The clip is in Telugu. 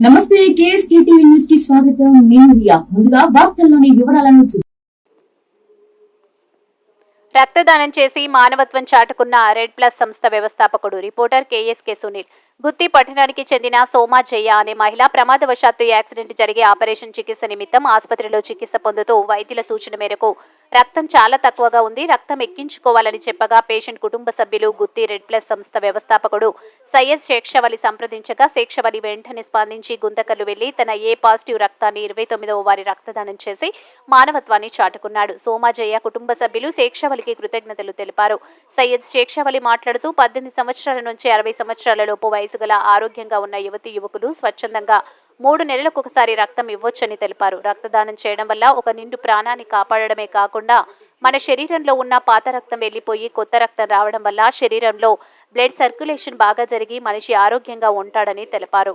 నమస్తే కేఎస్కే టీవీ న్యూస్ కి స్వాగతం. నేను రియా. ముందుగా వార్తల్లోని వివరాలను రక్తదానం చేసి మానవత్వం చాటుకున్న రెడ్ ప్లస్ సంస్థ వ్యవస్థాపకుడు రిపోర్టర్ కేఎస్కే సునీల్. గుత్తి పట్టణానికి చెందిన సోమా జయ్య అనే మహిళ ప్రమాదవశాత్తు యాక్సిడెంట్ జరిగి ఆపరేషన్ చికిత్స నిమిత్తం ఆసుపత్రిలో చికిత్స పొందుతూ వైద్యుల సూచన మేరకు రక్తం చాలా తక్కువగా ఉంది, రక్తం ఎక్కించుకోవాలని చెప్పగా పేషెంట్ కుటుంబ సభ్యులు గుత్తి రెడ్ ప్లస్ సంస్థ వ్యవస్థాపకుడు సయ్యద్ శేక్షవలి సంప్రదించగా శేక్షవలి వెంటనే స్పందించి గుంతకల్లు వెళ్లి తన ఏ పాజిటివ్ రక్తాన్ని 29వ వారి రక్తదానం చేసి మానవత్వాన్ని చాటుకున్నాడు. సోమా జయ్య కుటుంబ సభ్యులు శేక్షవలికి కృతజ్ఞతలు తెలిపారు. సయ్యద్ శేక్షవలి మాట్లాడుతూ 18 సంవత్సరాల నుంచి 60 సంవత్సరాల లోపు వయసు గల ఆరోగ్యంగా ఉన్న యువతీ యువకులు స్వచ్ఛందంగా 3 నెలలకు ఒకసారి రక్తం ఇవ్వొచ్చని తెలిపారు. రక్తదానం చేయడం వల్ల ఒక నిండు ప్రాణాన్ని కాపాడడమే కాకుండా మన శరీరంలో ఉన్న పాత రక్తం వెళ్లిపోయి కొత్త రక్తం రావడం వల్ల శరీరంలో బ్లడ్ సర్క్యులేషన్ బాగా జరిగి మనిషి ఆరోగ్యంగా ఉంటాడని తెలిపారు.